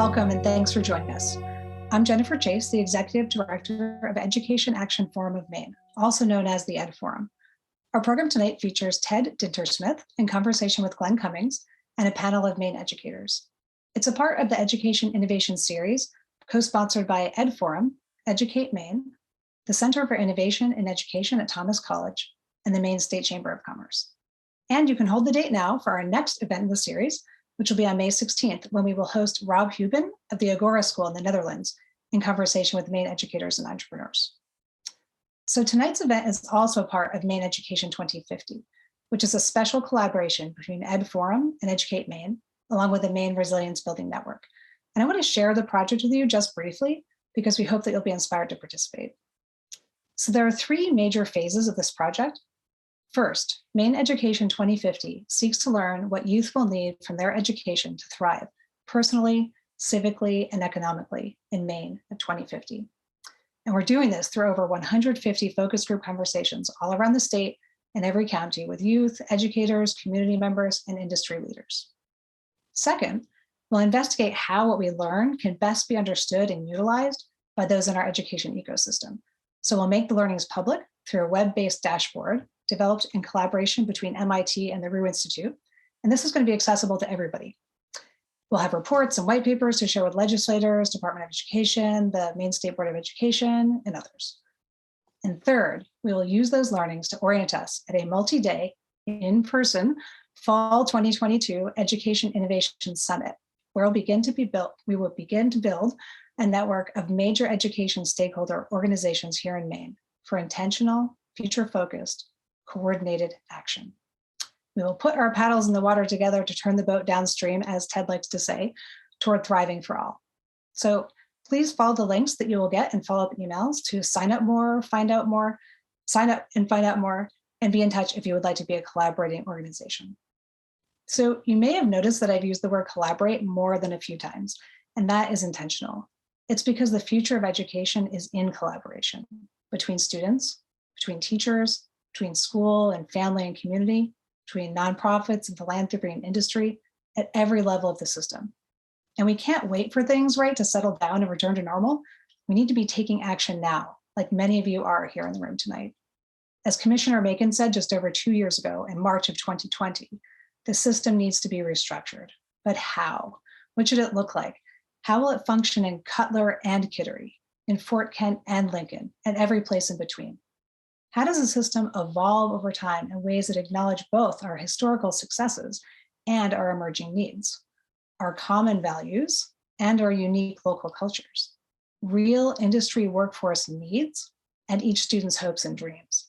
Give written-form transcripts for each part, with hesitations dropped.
Welcome and thanks for joining us. I'm Jennifer Chase, the Executive Director of Education Action Forum of Maine, also known as the Ed Forum. Our program tonight features Ted Dintersmith in conversation with Glenn Cummings and a panel of Maine educators. It's a part of the Education Innovation Series, co-sponsored by Ed Forum, Educate Maine, the Center for Innovation in Education at Thomas College, and the Maine State Chamber of Commerce. And you can hold the date now for our next event in the series, which will be on May 16th, when we will host Rob Huben of the Agora School in the Netherlands in conversation with Maine educators and entrepreneurs. So tonight's event is also part of Maine Education 2050, which is a special collaboration between Ed Forum and Educate Maine, along with the Maine Resilience Building Network. And I want to share the project with you just briefly, because we hope that you'll be inspired to participate. So there are three major phases of this project. First, Maine Education 2050 seeks to learn what youth will need from their education to thrive personally, civically, and economically in Maine at 2050. And we're doing this through over 150 focus group conversations all around the state and every county with youth, educators, community members, and industry leaders. Second, we'll investigate how what we learn can best be understood and utilized by those in our education ecosystem. So we'll make the learnings public through a web-based dashboard developed in collaboration between MIT and the Rue Institute. And this is going to be accessible to everybody. We'll have reports and white papers to share with legislators, Department of Education, the Maine State Board of Education, and others. And third, we will use those learnings to orient us at a multi-day, in-person, Fall 2022 Education Innovation Summit, where we will begin to build a network of major education stakeholder organizations here in Maine for intentional, future-focused, coordinated action. We will put our paddles in the water together to turn the boat downstream, as Ted likes to say, toward thriving for all. So please follow the links that you will get in follow-up emails to sign up more, find out more, sign up and find out more, and be in touch if you would like to be a collaborating organization. So you may have noticed that I've used the word collaborate more than a few times, and that is intentional. It's because the future of education is in collaboration between students, between teachers, between school and family and community, between nonprofits and philanthropy and industry, at every level of the system. And we can't wait for things, right, to settle down and return to normal. We need to be taking action now, like many of you are here in the room tonight. As Commissioner Macon said just over 2 years ago in March of 2020, the system needs to be restructured. But how? What should it look like? How will it function in Cutler and Kittery, in Fort Kent and Lincoln, and every place in between? How does the system evolve over time in ways that acknowledge both our historical successes and our emerging needs, our common values and our unique local cultures, real industry workforce needs, and each student's hopes and dreams?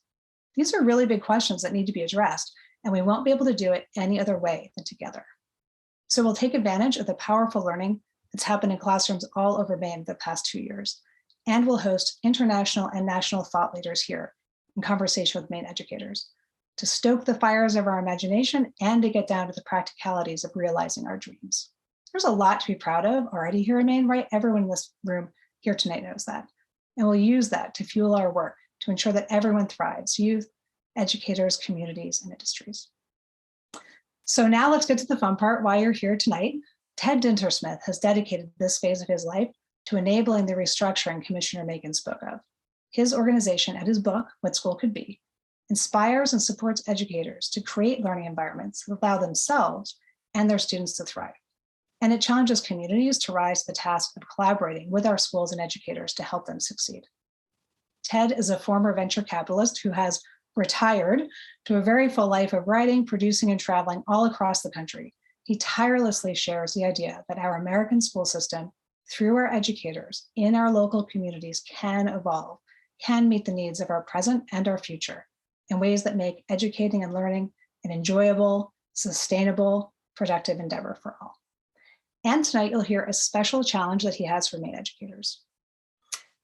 These are really big questions that need to be addressed, and we won't be able to do it any other way than together. So we'll take advantage of the powerful learning that's happened in classrooms all over Maine the past 2 years, and we'll host international and national thought leaders here in conversation with Maine educators to stoke the fires of our imagination and to get down to the practicalities of realizing our dreams. There's a lot to be proud of already here in Maine, right? Everyone in this room here tonight knows that. And we'll use that to fuel our work to ensure that everyone thrives, youth, educators, communities, and industries. So now let's get to the fun part. While you're here tonight, Ted Dintersmith has dedicated this phase of his life to enabling the restructuring Commissioner Macon spoke of. His organization and his book, What School Could Be, inspires and supports educators to create learning environments that allow themselves and their students to thrive. And it challenges communities to rise to the task of collaborating with our schools and educators to help them succeed. Ted is a former venture capitalist who has retired to a very full life of writing, producing, and traveling all across the country. He tirelessly shares the idea that our American school system, through our educators in our local communities, can evolve, can meet the needs of our present and our future in ways that make educating and learning an enjoyable, sustainable, productive endeavor for all. And tonight you'll hear a special challenge that he has for Maine educators.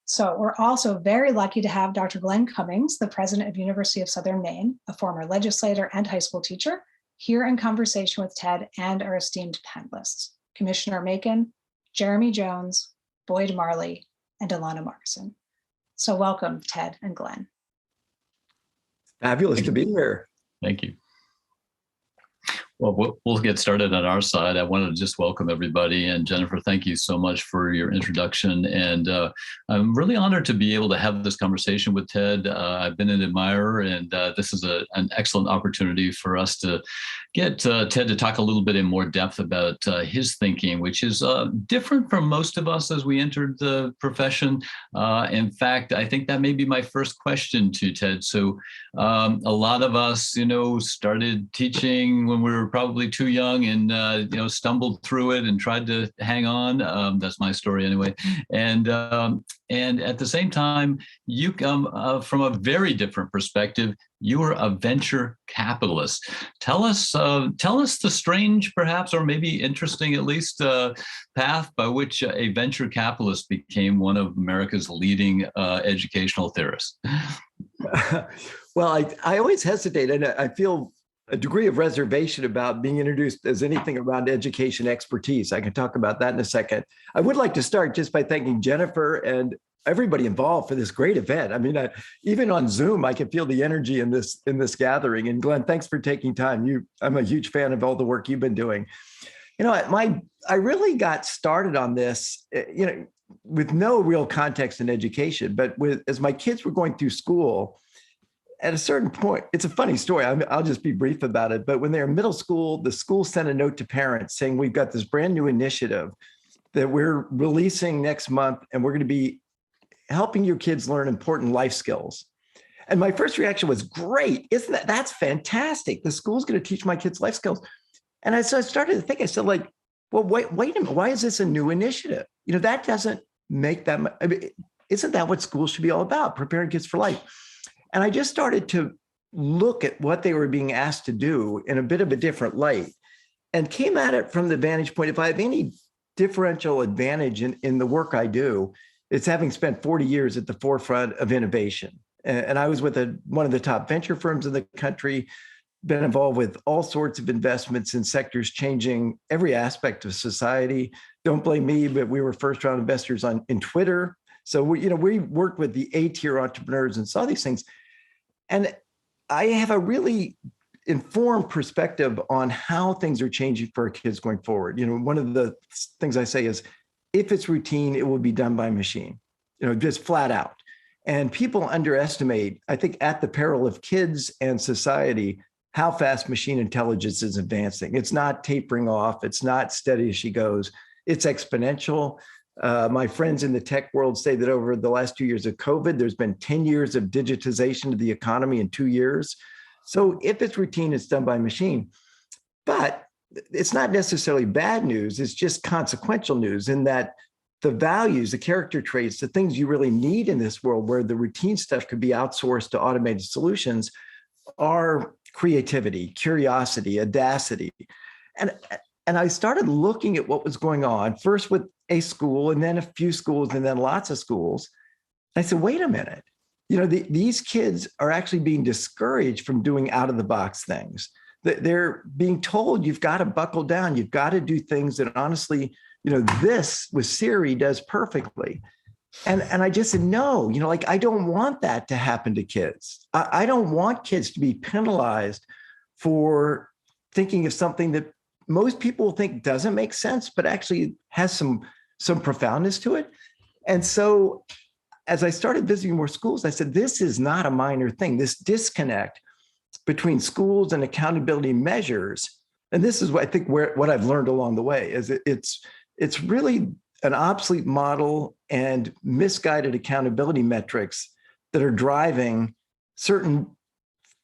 So we're also very lucky to have Dr. Glenn Cummings, the president of University of Southern Maine, a former legislator and high school teacher, here in conversation with Ted and our esteemed panelists, Commissioner Macon, Jeremy Jones, Boyd Marley, and Alana Markson. So welcome, Ted and Glenn. Fabulous to be here. Thank you. Well, we'll get started on our side. I wanted to just welcome everybody. And Jennifer, thank you so much for your introduction. And I'm really honored to be able to have this conversation with Ted. I've been an admirer, and this is an excellent opportunity for us to get Ted to talk a little bit in more depth about his thinking, which is different from most of us as we entered the profession. In fact, I think that may be my first question to Ted. So a lot of us, started teaching when we were probably too young and, stumbled through it and tried to hang on. That's my story anyway. And at the same time, you come from a very different perspective. You are a venture capitalist. Tell us the strange, perhaps, or maybe interesting at least, path by which a venture capitalist became one of America's leading educational theorists. Well, I always hesitate, and I feel a degree of reservation about being introduced as anything around education expertise. I can talk about that in a second. I would like to start just by thanking Jennifer and everybody involved for this great event. I mean, even on Zoom, I can feel the energy in this gathering. And Glenn, thanks for taking time. I'm a huge fan of all the work you've been doing. I really got started on this, with no real context in education, but as my kids were going through school, at a certain point, it's a funny story. I'll just be brief about it. But when they were in middle school, the school sent a note to parents saying, we've got this brand new initiative that we're releasing next month, and we're going to be helping your kids learn important life skills. And my first reaction was, great. That's fantastic. The school's going to teach my kids life skills. And so I started to think, I said, well, wait a minute. Why is this a new initiative? That doesn't make that much. Isn't that what schools should be all about? Preparing kids for life. And I just started to look at what they were being asked to do in a bit of a different light, and came at it from the vantage point, if I have any differential advantage in the work I do, it's having spent 40 years at the forefront of innovation. And I was with one of the top venture firms in the country, been involved with all sorts of investments in sectors changing every aspect of society. Don't blame me, but we were first round investors in Twitter. So we worked with the A-tier entrepreneurs and saw these things. And I have a really informed perspective on how things are changing for our kids going forward. One of the things I say is, if it's routine, it will be done by machine, just flat out. And people underestimate, I think, at the peril of kids and society, how fast machine intelligence is advancing. It's not tapering off. It's not steady as she goes. It's exponential. My friends in the tech world say that over the last 2 years of COVID, there's been 10 years of digitization of the economy in 2 years. So if it's routine, it's done by machine. But it's not necessarily bad news. It's just consequential news in that the values, the character traits, the things you really need in this world where the routine stuff could be outsourced to automated solutions are creativity, curiosity, audacity. And I started looking at what was going on, first with a school and then a few schools and then lots of schools. I said, wait a minute, these kids are actually being discouraged from doing out of the box things. They're being told, you've got to buckle down. You've got to do things that honestly, this with Siri does perfectly. And I just said, no, I don't want that to happen to kids. I don't want kids to be penalized for thinking of something that most people think doesn't make sense, but actually has some profoundness to it. And so as I started visiting more schools, I said, this is not a minor thing. This disconnect between schools and accountability measures. And this is what I think what I've learned along the way is it's really an obsolete model and misguided accountability metrics that are driving certain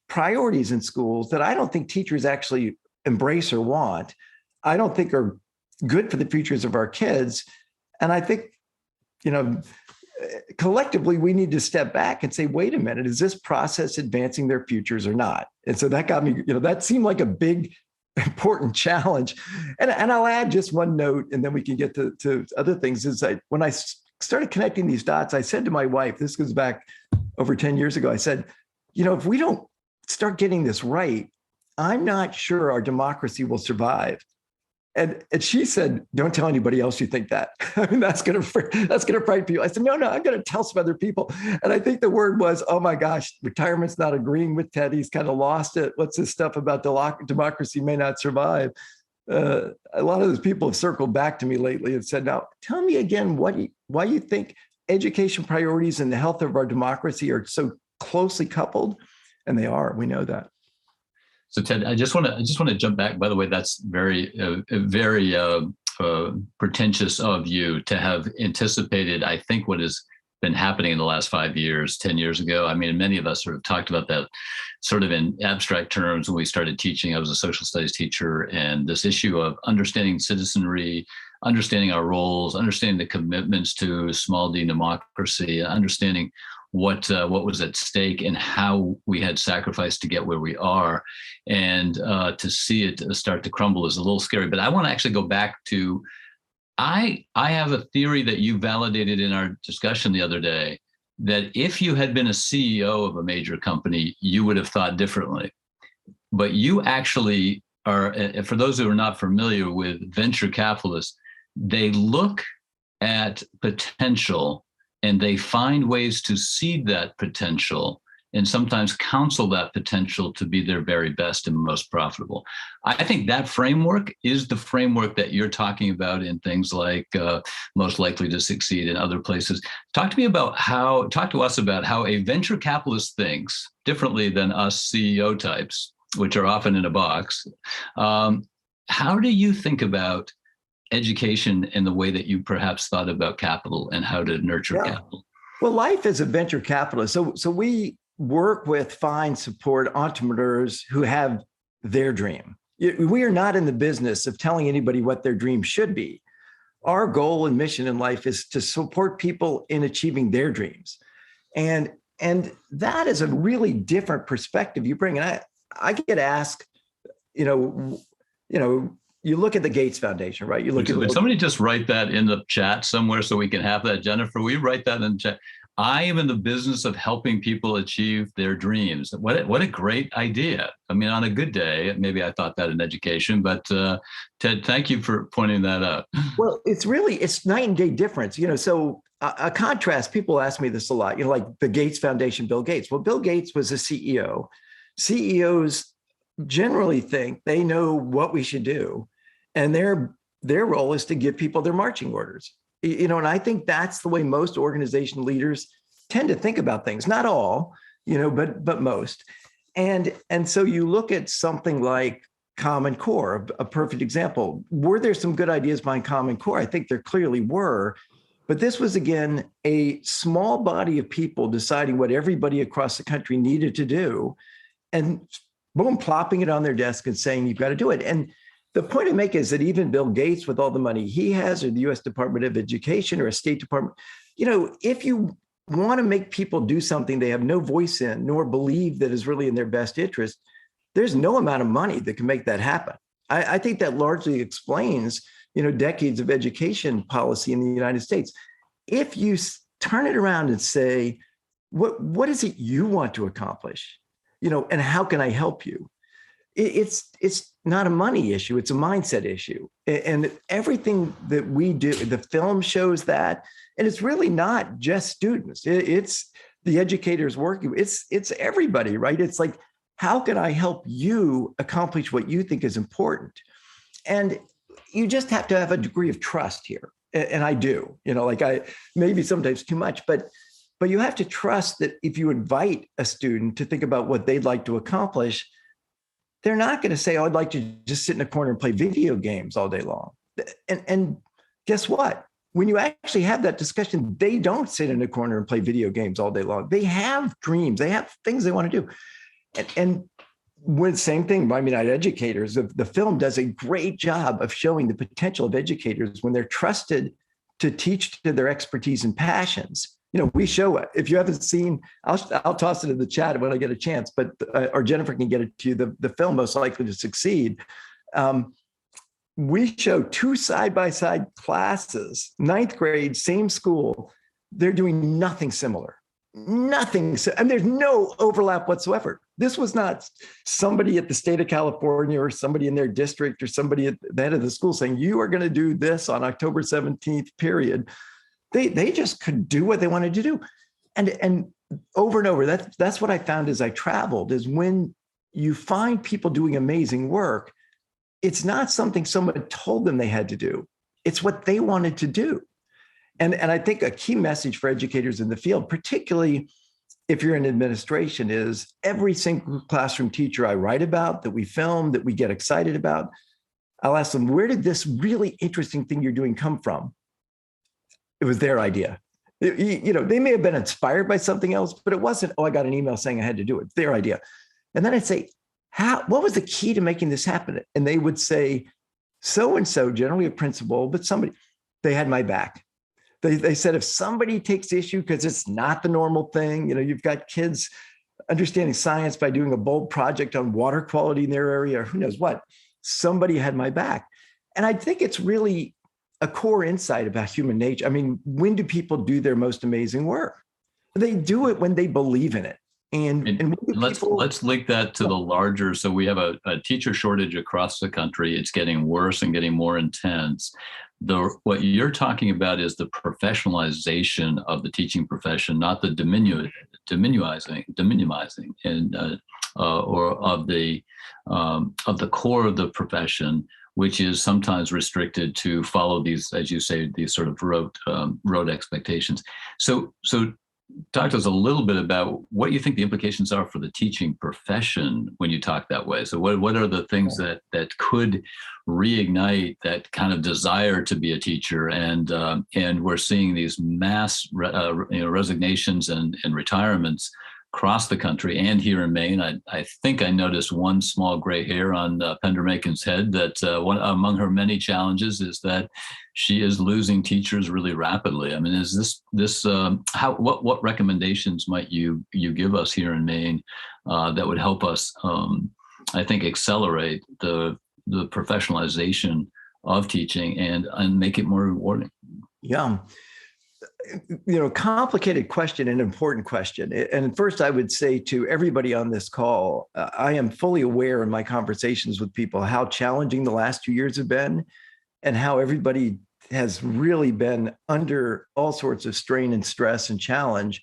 priorities in schools that I don't think teachers actually embrace or want. I don't think are good for the futures of our kids. And I think, collectively, we need to step back and say, wait a minute, is this process advancing their futures or not? And so that got me, that seemed like a big, important challenge. And I'll add just one note, and then we can get to other things, is when I started connecting these dots, I said to my wife, this goes back over 10 years ago, I said, if we don't start getting this right, I'm not sure our democracy will survive. And she said, don't tell anybody else you think that. I mean, that's gonna frighten people. I said, no, I'm gonna tell some other people. And I think the word was, oh my gosh, retirement's not agreeing with Ted. He's kind of lost it. What's this stuff about democracy may not survive? A lot of those people have circled back to me lately and said, now tell me again why you think education priorities and the health of our democracy are so closely coupled. And they are, we know that. So Ted, I just want to jump back. By the way, that's very pretentious of you to have anticipated, I think, what has been happening in the last 5 years, 10 years ago. I mean, many of us sort of talked about that sort of in abstract terms when we started teaching. I was a social studies teacher, and this issue of understanding citizenry, understanding our roles, understanding the commitments to small d democracy, understanding what was at stake and how we had sacrificed to get where we are, and to see it start to crumble is a little scary. But I want to actually go back to, I have a theory that you validated in our discussion the other day, that if you had been a CEO of a major company, you would have thought differently. But you actually are, for those who are not familiar with venture capitalists, they look at potential and they find ways to seed that potential and sometimes counsel that potential to be their very best and most profitable. I think that framework is the framework that you're talking about in things like most likely to succeed in other places. Talk to us about how a venture capitalist thinks differently than us CEO types, which are often in a box. How do you think about education in the way that you perhaps thought about capital and how to nurture capital? Well, life is a venture capitalist. So we work with, find, support entrepreneurs who have their dream. We are not in the business of telling anybody what their dream should be. Our goal and mission in life is to support people in achieving their dreams. And that is a really different perspective you bring. And I get asked, you look at the Gates Foundation, right? You look at. Would somebody just write that in the chat somewhere so we can have that, Jennifer? Will you write that in the chat? I am in the business of helping people achieve their dreams. What a great idea. I mean, on a good day, maybe I thought that in education, but Ted, thank you for pointing that out. Well, it's night and day difference. So a contrast, people ask me this a lot, like the Gates Foundation, Bill Gates. Well, Bill Gates was a CEO. CEOs generally think they know what we should do, and their role is to give people their marching orders. And I think that's the way most organization leaders tend to think about things. Not all, but most. And so you look at something like Common Core, a perfect example. Were there some good ideas behind Common Core? I think there clearly were. But this was, again, a small body of people deciding what everybody across the country needed to do, and boom, plopping it on their desk and saying, you've got to do it. And the point I make is that even Bill Gates, with all the money he has, or the US Department of Education or a State Department, if you want to make people do something they have no voice in, nor believe that is really in their best interest, there's no amount of money that can make that happen. I think that largely explains, decades of education policy in the United States. If you turn it around and say, what is it you want to accomplish? And how can I help you? It's not a money issue. It's a mindset issue. And everything that we do, the film shows that, and it's really not just students. It's the educators working. It's everybody, right? It's like, how can I help you accomplish what you think is important? And you just have to have a degree of trust here. And I do, I maybe sometimes too much, but you have to trust that if you invite a student to think about what they'd like to accomplish, they're not going to say, I'd like to just sit in a corner and play video games all day long. And guess what? When you actually have that discussion, they don't sit in a corner and play video games all day long. They have dreams. They have things they want to do. And when same thing, educators, the film does a great job of showing the potential of educators when they're trusted to teach to their expertise and passions. We show it. If you haven't seen, I'll toss it in the chat when I get a chance, but or Jennifer can get it to you, the film Most Likely to Succeed. We show two side-by-side classes, ninth grade, same school. They're doing nothing similar. nothing. And there's no overlap whatsoever. This was not somebody at the state of California or somebody in their district or somebody at the head of the school saying, you are going to do this on October 17th, period. They just could do what they wanted to do. And over and over, that's what I found as I traveled, is when you find people doing amazing work, it's not something someone told them they had to do. It's what they wanted to do. And I think a key message for educators in the field, particularly if you're in administration, is every single classroom teacher I write about, that we film, that we get excited about, I'll ask them, where did this really interesting thing you're doing come from? It was their idea. You know, they may have been inspired by something else, but it wasn't, oh, I got an email saying I had to do it. It's their idea. And then I'd say, what was the key to making this happen? And they would say, so-and-so, generally a principal, but somebody, they had my back. They said, if somebody takes issue because it's not the normal thing, you know, you've got kids understanding science by doing a bold project on water quality in their area, or who knows what, somebody had my back. And I think it's really a core insight about human nature. I mean, when do people do their most amazing work? They do it when they believe in it. And let's link that to the larger. So we have a teacher shortage across the country. It's getting worse and getting more intense. What you're talking about is the professionalization of the teaching profession, not the diminimizing, and or of the core of the profession, which is sometimes restricted to follow these, as you say, these sort of rote expectations. So talk to us a little bit about what you think the implications are for the teaching profession when you talk that way. So what are the things that could reignite that kind of desire to be a teacher? And we're seeing these mass resignations and retirements across the country and here in Maine. I think I noticed one small gray hair on Pender Macon's head, that one among her many challenges is that she is losing teachers really rapidly. I mean, is this what recommendations might you give us here in Maine that would help us, I think, accelerate the professionalization of teaching and make it more rewarding? Yeah. You know, complicated question, an important question. And first, I would say to everybody on this call, I am fully aware in my conversations with people how challenging the last 2 years have been, and how everybody has really been under all sorts of strain and stress and challenge.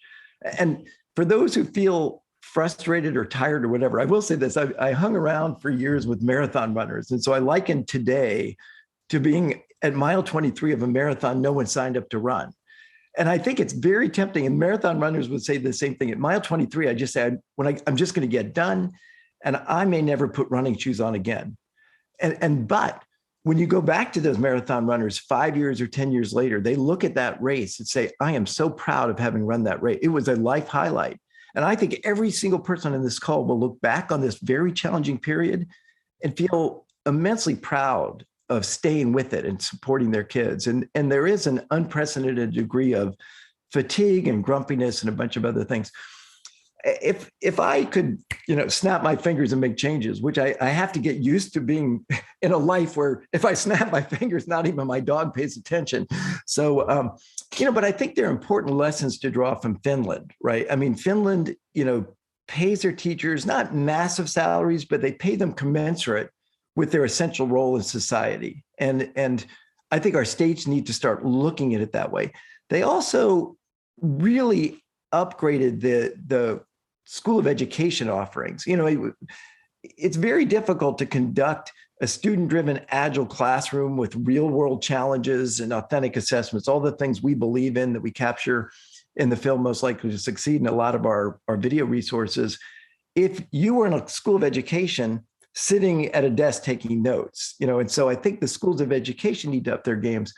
And for those who feel frustrated or tired or whatever, I will say this: I hung around for years with marathon runners, and so I liken today to being at mile 23 of a marathon no one signed up to run. And I think it's very tempting, and marathon runners would say the same thing. At mile 23, I just said, I'm just going to get done, and I may never put running shoes on again. But when you go back to those marathon runners 5 years or 10 years later, they look at that race and say, I am so proud of having run that race. It was a life highlight. And I think every single person in this call will look back on this very challenging period and feel immensely proud of staying with it and supporting their kids. And there is an unprecedented degree of fatigue and grumpiness and a bunch of other things. If I could, snap my fingers and make changes, which I have to get used to being in a life where if I snap my fingers, not even my dog pays attention. So, but I think there are important lessons to draw from Finland, right? I mean, Finland, pays their teachers, not massive salaries, but they pay them commensurate with their essential role in society. And I think our states need to start looking at it that way. They also really upgraded the School of Education offerings. It's very difficult to conduct a student-driven agile classroom with real-world challenges and authentic assessments, all the things we believe in that we capture in the film Most Likely to Succeed in a lot of our video resources. If you were in a School of Education sitting at a desk taking notes, and so I think the schools of education need to up their games.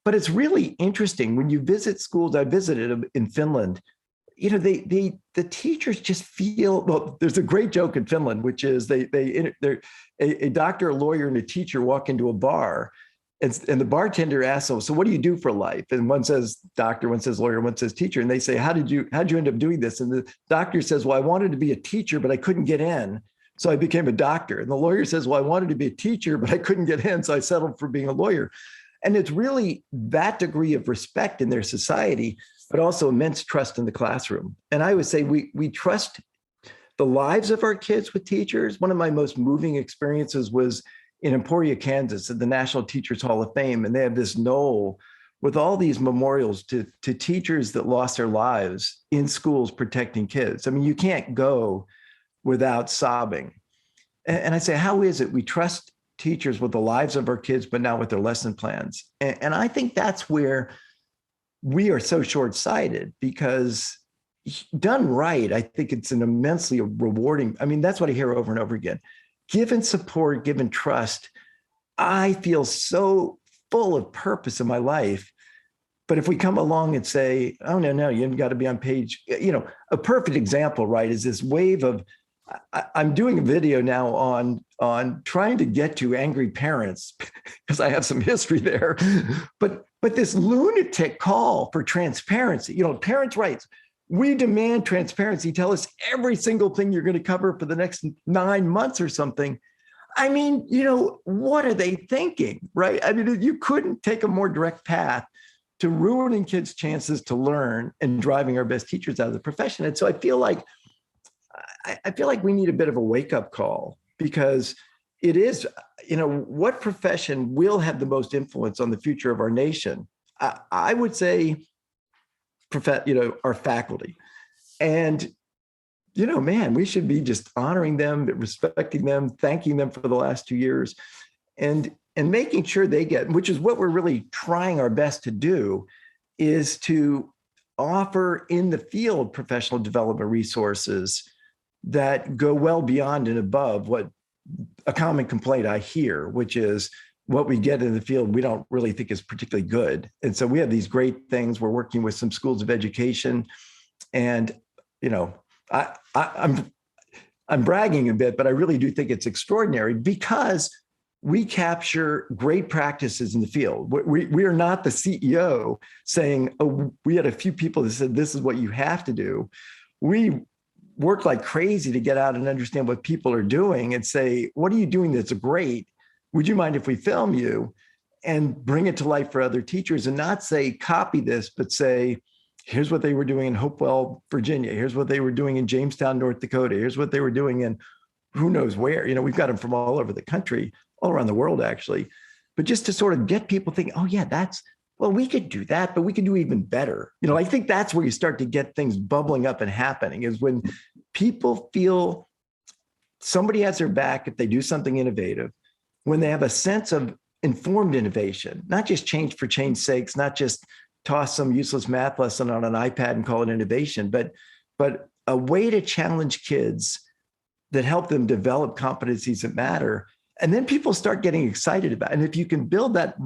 But it's really interesting when you visit schools. I visited them in Finland. The teachers just feel, well, there's a great joke in Finland, which is a doctor, a lawyer, and a teacher walk into a bar, and the bartender asks them, so what do you do for life? And one says doctor, one says lawyer, one says teacher. And they say, how'd you end up doing this? And the doctor says, well, I wanted to be a teacher, but I couldn't get in, so I became a doctor. And the lawyer says, well, I wanted to be a teacher, but I couldn't get in, so I settled for being a lawyer. And it's really that degree of respect in their society but also immense trust in the classroom. And I would say we trust the lives of our kids with teachers. One of my most moving experiences was in Emporia, Kansas, at the National Teachers Hall of Fame. And they have this knoll with all these memorials to teachers that lost their lives in schools protecting kids. I mean, you can't go without sobbing. And I say, how is it we trust teachers with the lives of our kids, but not with their lesson plans? And I think that's where we are so short-sighted, because done right, I think it's an immensely rewarding. I mean, that's what I hear over and over again. Given support, given trust, I feel so full of purpose in my life. But if we come along and say, oh, no, you've got to be on page, a perfect example, right, is this wave of, I'm doing a video now on trying to get to angry parents because I have some history there. But this lunatic call for transparency, parents' rights. We demand transparency. Tell us every single thing you're going to cover for the next 9 months or something. I mean, what are they thinking, right? I mean, you couldn't take a more direct path to ruining kids' chances to learn and driving our best teachers out of the profession. And so I feel like we need a bit of a wake-up call, because it is, what profession will have the most influence on the future of our nation? I would say, our faculty. And, man, we should be just honoring them, respecting them, thanking them for the last 2 years, and making sure they get, which is what we're really trying our best to do, is to offer in the field professional development resources that go well beyond and above what a common complaint I hear, which is what we get in the field we don't really think is particularly good. And so we have these great things. We're working with some schools of education, and I'm bragging a bit, but I really do think it's extraordinary, because we capture great practices in the field. We are not the CEO saying, oh, we had a few people that said this is what you have to do. We work like crazy to get out and understand what people are doing and say, what are you doing that's great? Would you mind if we film you, and bring it to life for other teachers, and not say, copy this, but say, here's what they were doing in Hopewell, Virginia. Here's what they were doing in Jamestown, North Dakota. Here's what they were doing in who knows where. We've got them from all over the country, all around the world, actually. But just to sort of get people thinking, oh yeah, we could do that, but we could do even better. I think that's where you start to get things bubbling up and happening, is when people feel somebody has their back if they do something innovative, when they have a sense of informed innovation, not just change for change's sakes, not just toss some useless math lesson on an iPad and call it innovation, but a way to challenge kids that help them develop competencies that matter. And then people start getting excited about it. And if you can build that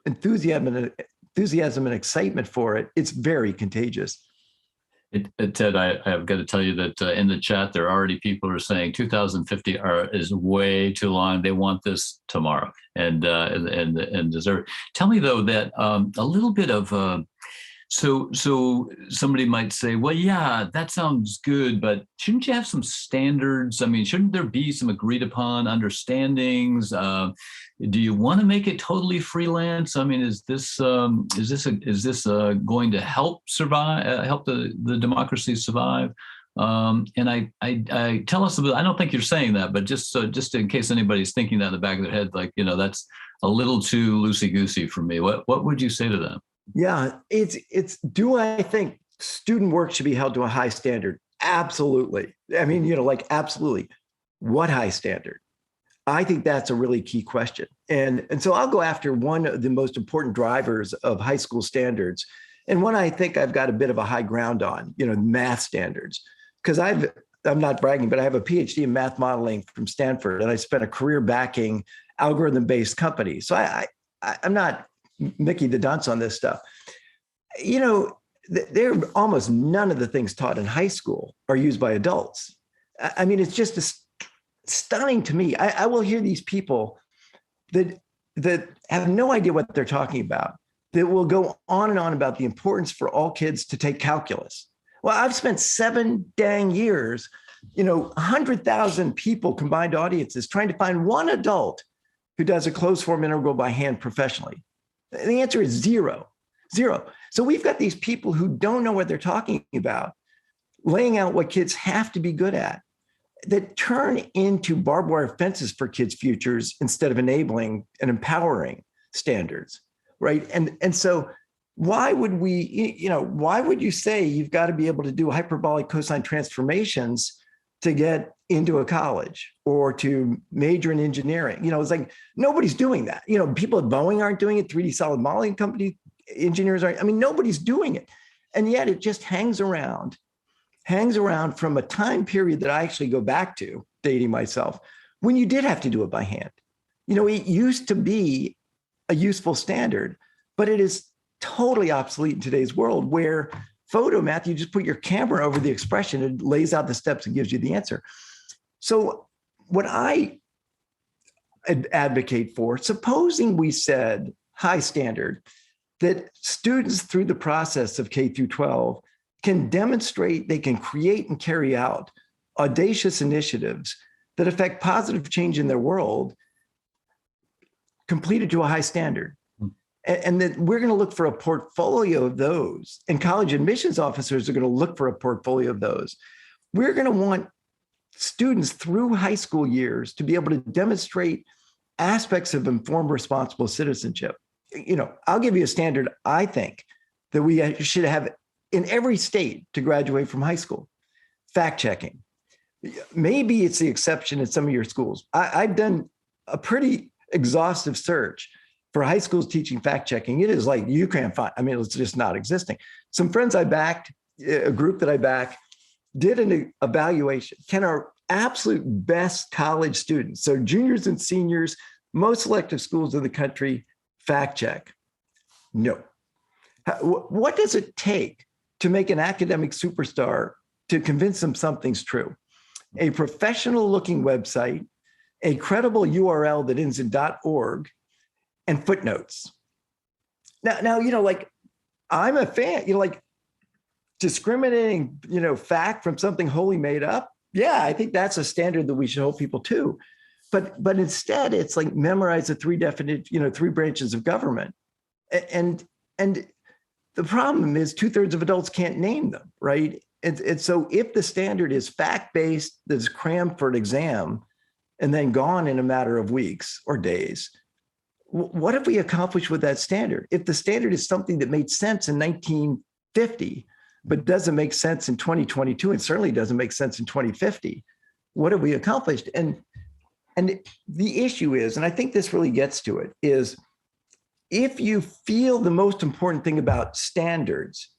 enthusiasm and excitement for it, it's very contagious. Ted, I've got to tell you that in the chat, there are already people who are saying 2050 is way too long. They want this tomorrow and deserve. Tell me though that a little bit of so somebody might say, well, yeah, that sounds good, but shouldn't you have some standards? I mean, shouldn't there be some agreed upon understandings? Do you want to make it totally freelance? I mean, is this going to help survive, help the democracy survive? And I tell us a bit. I don't think you're saying that, but just in case anybody's thinking that in the back of their head, like, that's a little too loosey-goosey for me. What would you say to them? Yeah, do I think student work should be held to a high standard? Absolutely. I mean, absolutely. What high standard? I think that's a really key question. And so I'll go after one of the most important drivers of high school standards, and one I think I've got a bit of a high ground on, math standards. Because I'm not bragging, but I have a PhD in math modeling from Stanford, and I spent a career backing algorithm-based companies. So I'm not Mickey the dunce on this stuff. There almost none of the things taught in high school are used by adults. I mean, it's just stunning to me. I will hear these people that have no idea what they're talking about, that will go on and on about the importance for all kids to take calculus. Well, I've spent 7 dang years, 100,000 people, combined audiences, trying to find one adult who does a closed form integral by hand professionally. The answer is zero. Zero. So we've got these people who don't know what they're talking about, laying out what kids have to be good at, that turn into barbed wire fences for kids' futures instead of enabling and empowering standards, right? And so why would why would you say you've got to be able to do hyperbolic cosine transformations to get into a college or to major in engineering? It's like nobody's doing that. People at Boeing aren't doing it. 3D solid modeling company engineers aren't. Nobody's doing it. And yet it just hangs around from a time period that I actually go back to, dating myself, when you did have to do it by hand. It used to be a useful standard, but it is totally obsolete in today's world where photomath, you just put your camera over the expression, it lays out the steps and gives you the answer. So what I advocate for, supposing we said high standard, that students through the process of K through 12 can demonstrate, they can create and carry out audacious initiatives that affect positive change in their world, completed to a high standard. And that we're going to look for a portfolio of those, and college admissions officers are going to look for a portfolio of those. We're going to want students through high school years to be able to demonstrate aspects of informed, responsible citizenship. I'll give you a standard I think that we should have in every state to graduate from high school: fact checking. Maybe it's the exception in some of your schools. I've done a pretty exhaustive search for high schools teaching fact checking. It is like you can't find, it's just not existing. Some friends I backed, a group that I back, did an evaluation. Can our absolute best college students, so juniors and seniors, most selective schools in the country, fact check? No. What does it take to make an academic superstar to convince them something's true? A professional looking website, a credible URL that ends in .org, and footnotes. Now, like I'm a fan, like discriminating, fact from something wholly made up. Yeah, I think that's a standard that we should hold people to. But instead, it's like memorize the three branches of government. And the problem is 2/3 of adults can't name them, right? And so if the standard is fact-based, that's crammed for an exam and then gone in a matter of weeks or days, what have we accomplished with that standard? If the standard is something that made sense in 1950, but doesn't make sense in 2022, and certainly doesn't make sense in 2050, what have we accomplished? And the issue is, and I think this really gets to it, is if you feel the most important thing about standards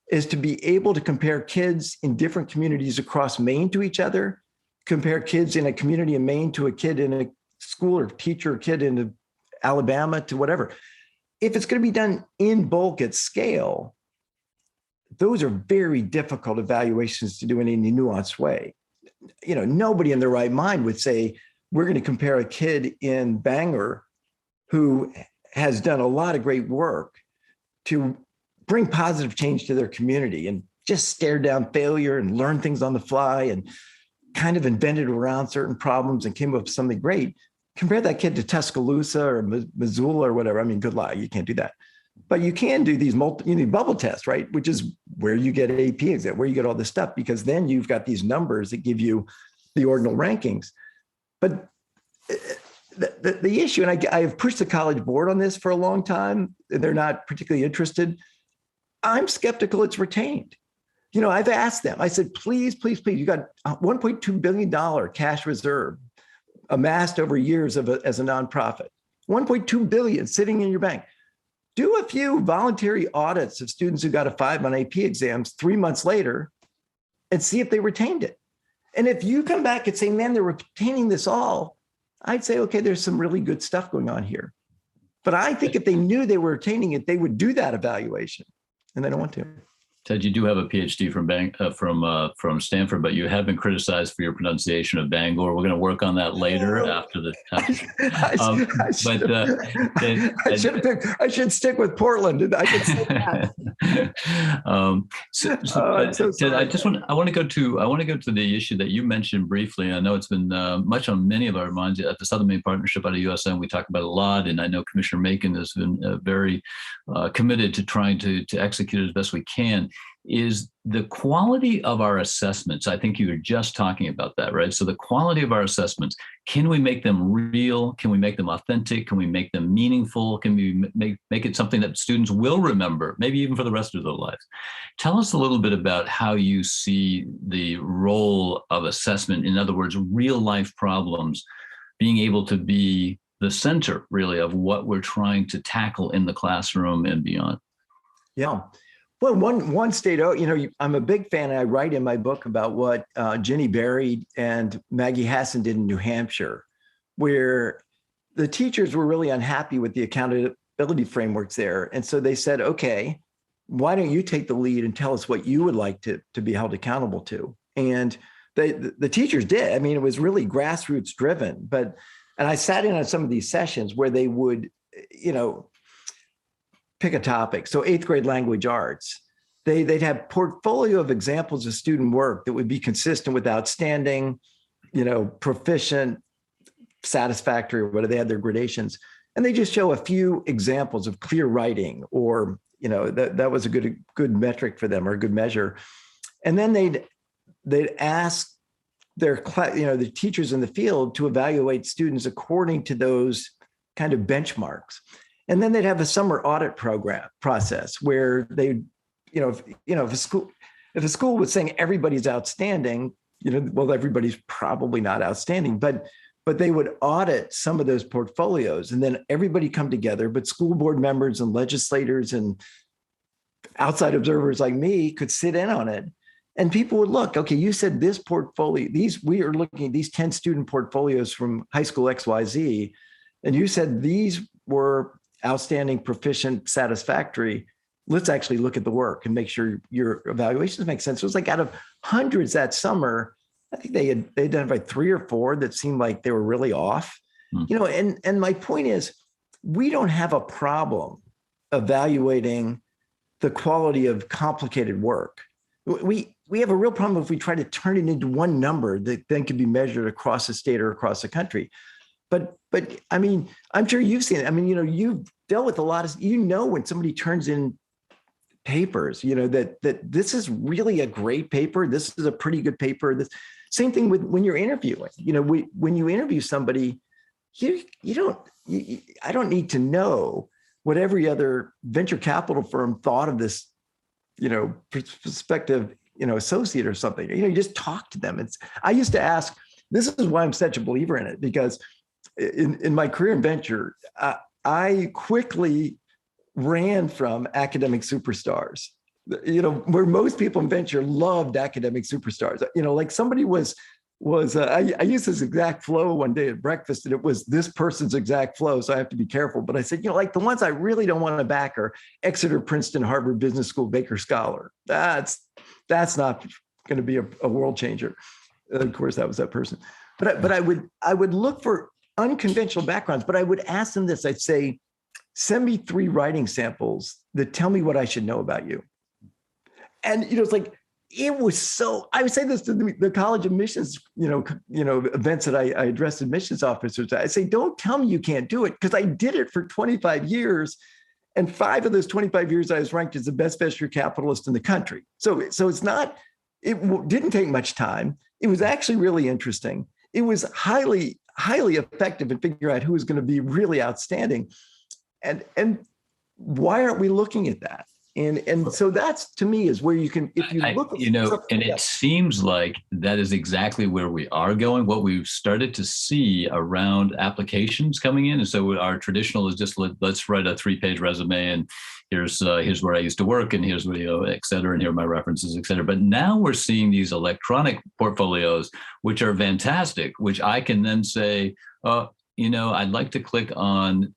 is to be able to compare kids in different communities across Maine to each other, compare kids in a community in Maine to a kid in a school or teacher or kid in Alabama to whatever. If it's going to be done in bulk at scale, those are very difficult evaluations to do in any nuanced way. Nobody in their right mind would say, we're going to compare a kid in Bangor who has done a lot of great work to bring positive change to their community and just stare down failure and learn things on the fly and kind of invented around certain problems and came up with something great. Compare that kid to Tuscaloosa or Missoula or whatever. Good luck. You can't do that. But you can do these bubble tests, right? Which is where you get AP exam, where you get all this stuff, because then you've got these numbers that give you the ordinal rankings. But the issue, and I have pushed the College Board on this for a long time, they're not particularly interested. I'm skeptical it's retained. I've asked them, I said, please, you got $1.2 billion cash reserve amassed over years as a nonprofit, $1.2 billion sitting in your bank. Do a few voluntary audits of students who got a 5 on AP exams 3 months later and see if they retained it. And if you come back and say, man, they're retaining this all, I'd say, okay, there's some really good stuff going on here. But I think if they knew they were retaining it, they would do that evaluation, and they don't want to. Ted, you do have a PhD from Stanford, but you have been criticized for your pronunciation of Bangor. We're going to work on that later after the. I should stick with Portland, and I could say that. Ted, I want to go to the issue that you mentioned briefly. I know it's been much on many of our minds at the Southern Maine Partnership out of USM. We talk about it a lot, and I know Commissioner Macon has been very committed to trying to execute it as best we can. Is the quality of our assessments. I think you were just talking about that, right? So the quality of our assessments, can we make them real? Can we make them authentic? Can we make them meaningful? Can we make it something that students will remember, maybe even for the rest of their lives? Tell us a little bit about how you see the role of assessment. In other words, real life problems being able to be the center really of what we're trying to tackle in the classroom and beyond. Yeah. Well, one state, I'm a big fan. I write in my book about what Ginny Berry and Maggie Hassan did in New Hampshire, where the teachers were really unhappy with the accountability frameworks there. And so they said, okay, why don't you take the lead and tell us what you would like to be held accountable to? And the teachers did. I mean, it was really grassroots driven. And I sat in on some of these sessions where they would, pick a topic. So 8th grade language arts, they'd have portfolio of examples of student work that would be consistent with outstanding, proficient, satisfactory, or whatever. They had their gradations. And they just show a few examples of clear writing, or, that was a good metric for them, or a good measure. And then they'd ask their the teachers in the field to evaluate students according to those kind of benchmarks. And then they'd have a summer audit process where they, if a school was saying everybody's outstanding, well, everybody's probably not outstanding, but they would audit some of those portfolios, and then everybody come together, but school board members and legislators and outside observers like me could sit in on it. And people would look, okay, you said this portfolio, we are looking at these 10 student portfolios from high school XYZ, and you said these were outstanding, proficient, satisfactory. Let's actually look at the work and make sure your evaluations make sense. It was like out of hundreds that summer, I think they identified 3 or 4 that seemed like they were really off. And my point is, we don't have a problem evaluating the quality of complicated work. We have a real problem if we try to turn it into one number that then can be measured across the state or across the country. But I mean, I'm sure you've seen it. I mean, you've dealt with a lot of, when somebody turns in papers, that this is really a great paper. This is a pretty good paper. This same thing with when you're interviewing. When you interview somebody, I don't need to know what every other venture capital firm thought of this, prospective, associate or something. You just talk to them. I used to ask. This is why I'm such a believer in it, because in my career in venture, I quickly ran from academic superstars, where most people in venture loved academic superstars. Like somebody was I used this exact flow one day at breakfast, and it was this person's exact flow. So I have to be careful. But I said, like the ones I really don't want to back are Exeter, Princeton, Harvard Business School, Baker Scholar. That's not going to be a world changer. Of course, that was that person. But I would look for unconventional backgrounds, but I would ask them this. I'd say, send me 3 writing samples that tell me what I should know about you. And, it's like, it was so, I would say this to the college admissions, events that I addressed admissions officers. I say, don't tell me you can't do it, because I did it for 25 years. And 5 of those 25 years, I was ranked as the best venture capitalist in the country. So it's not, it didn't take much time. It was actually really interesting. It was highly effective in figuring out who was going to be really outstanding. And why aren't we looking at that? And so that's, to me, is where you can, if you look at, and it seems like that is exactly where we are going. What we've started to see around applications coming in. And so our traditional is just let's write a 3-page resume, and here's where I used to work, and here's where, et cetera, and here are my references, et cetera. But now we're seeing these electronic portfolios, which are fantastic, which I can then say, I'd like to click on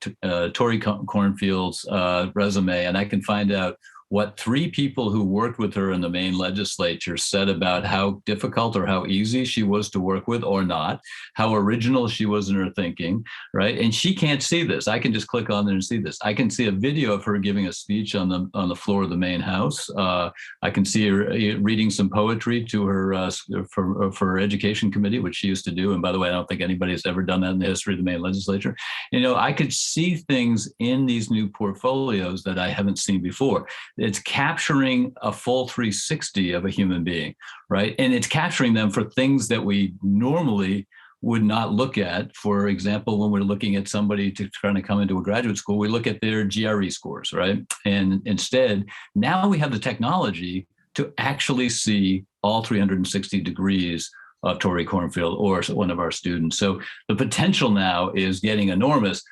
Tori Cornfield's resume, and I can find out what three people who worked with her in the Maine legislature said about how difficult or how easy she was to work with or not, how original she was in her thinking, right? And she can't see this. I can just click on there and see this. I can see a video of her giving a speech on the floor of the Maine House. I can see her reading some poetry to her for her education committee, which she used to do. And by the way, I don't think anybody has ever done that in the history of the Maine legislature. I could see things in these new portfolios that I haven't seen before. It's capturing a full 360 of a human being, right? And it's capturing them for things that we normally would not look at. For example, when we're looking at somebody trying to come into a graduate school, we look at their GRE scores, right? And instead, now we have the technology to actually see all 360 degrees of Tori Cornfield or one of our students. So the potential now is getting enormous,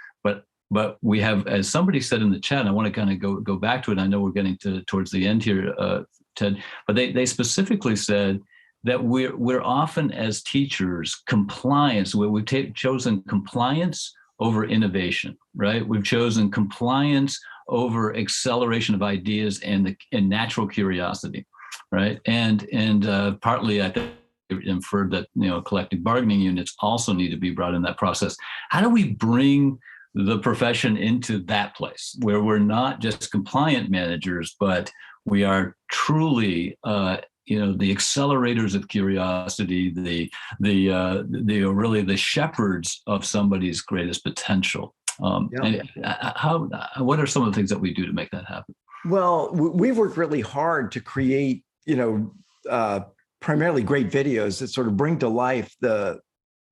but we have, as somebody said in the chat, I want to kind of go back to it. I know we're getting towards the end here, Ted, but they specifically said that we're often, as teachers, compliance. We've chosen compliance over innovation, right? We've chosen compliance over acceleration of ideas and natural curiosity, right? And partly, I think, inferred that collective bargaining units also need to be brought in that process. How do we bring the profession into that place where we're not just compliant managers, but we are truly the accelerators of curiosity, really the shepherds of somebody's greatest potential? And what are some of the things that we do to make that happen? Well, we've worked really hard to create, primarily great videos that sort of bring to life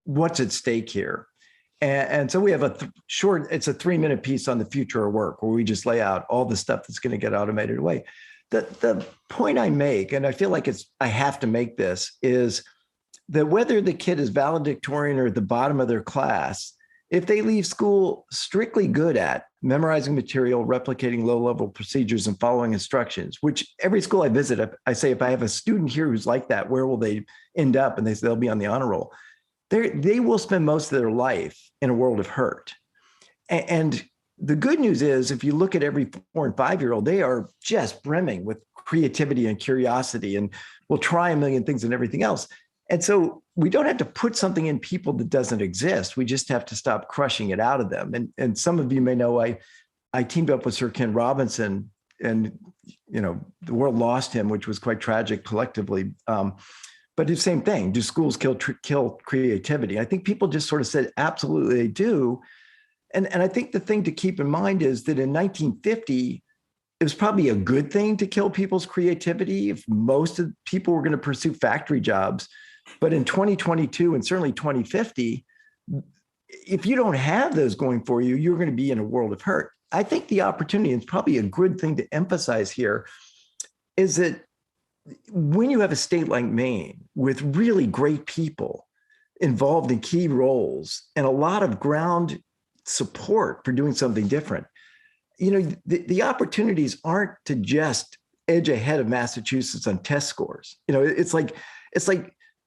what's at stake here. And so we have it's a 3-minute piece on the future of work where we just lay out all the stuff that's going to get automated away. The point I make, and I feel like I have to make this, is that whether the kid is valedictorian or at the bottom of their class, if they leave school strictly good at memorizing material, replicating low-level procedures, and following instructions, which every school I visit, I say, if I have a student here who's like that, where will they end up? And they say they'll be on the honor roll. They will spend most of their life in a world of hurt. And the good news is, if you look at every 4 and 5-year-old, they are just brimming with creativity and curiosity and will try a million things and everything else. And so we don't have to put something in people that doesn't exist. We just have to stop crushing it out of them. And some of you may know I teamed up with Sir Ken Robinson, and the world lost him, which was quite tragic collectively. But the same thing, do schools kill creativity? I think people just sort of said, absolutely they do. And I think the thing to keep in mind is that in 1950, it was probably a good thing to kill people's creativity if most of the people were going to pursue factory jobs. But in 2022 and certainly 2050, if you don't have those going for you, you're going to be in a world of hurt. I think the opportunity, and it's probably a good thing to emphasize here, is that when you have a state like Maine with really great people involved in key roles and a lot of ground support for doing something different, the opportunities aren't to just edge ahead of Massachusetts on test scores. It's like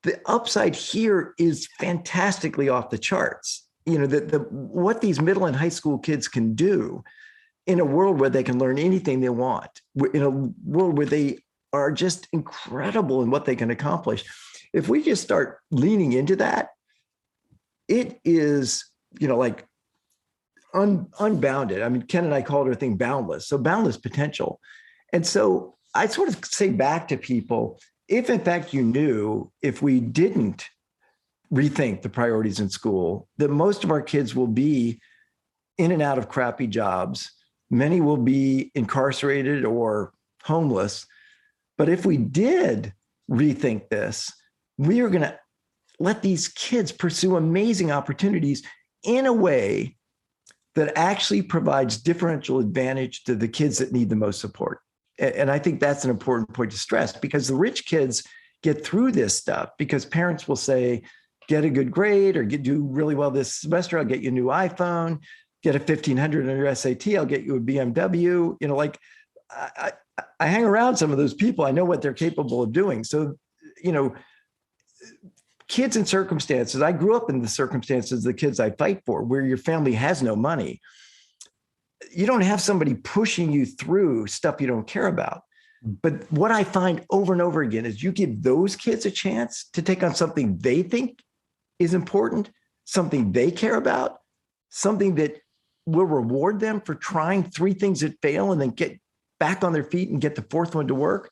the upside here is fantastically off the charts. What these middle and high school kids can do in a world where they can learn anything they want, in a world where they are just incredible in what they can accomplish. If we just start leaning into that, it is, like unbounded. I mean, Ken and I called our thing boundless. So boundless potential. And so I sort of say back to people, if in fact you knew, if we didn't rethink the priorities in school, that most of our kids will be in and out of crappy jobs. Many will be incarcerated or homeless. But if we did rethink this, we are going to let these kids pursue amazing opportunities in a way that actually provides differential advantage to the kids that need the most support. And I think that's an important point to stress, because the rich kids get through this stuff because parents will say, get a good grade or do really well this semester, I'll get you a new iPhone, get a 1,500 on your SAT, I'll get you a BMW. I hang around some of those people. I know what they're capable of doing. So, kids in circumstances, I grew up in the circumstances, the kids I fight for, where your family has no money. you don't have somebody pushing you through stuff you don't care about. But what I find over and over again is you give those kids a chance to take on something they think is important, something they care about, something that will reward them for trying 3 things that fail and then get back on their feet and get the 4th one to work.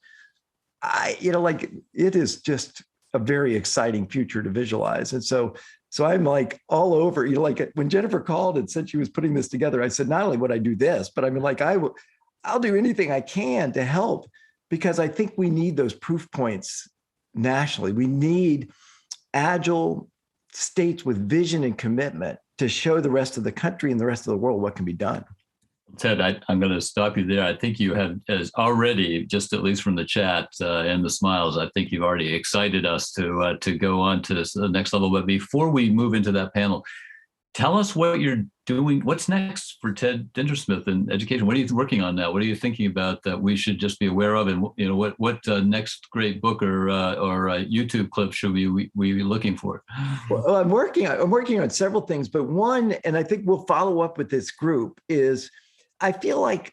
It is just a very exciting future to visualize. And so I'm like all over, like when Jennifer called and said she was putting this together, I said, not only would I do this, but I mean, like I'll do anything I can to help, because I think we need those proof points nationally. We need agile states with vision and commitment to show the rest of the country and the rest of the world what can be done. Ted, I'm going to stop you there. I think you have already, just at least from the chat and the smiles, I think you've already excited us to go on to the next level. But before we move into that panel, tell us what you're doing. What's next for Ted Dintersmith in education? What are you working on now? What are you thinking about that we should just be aware of? And what next great book or YouTube clip should we be looking for? Well, I'm working on several things, but one, and I think we'll follow up with this group, is I feel like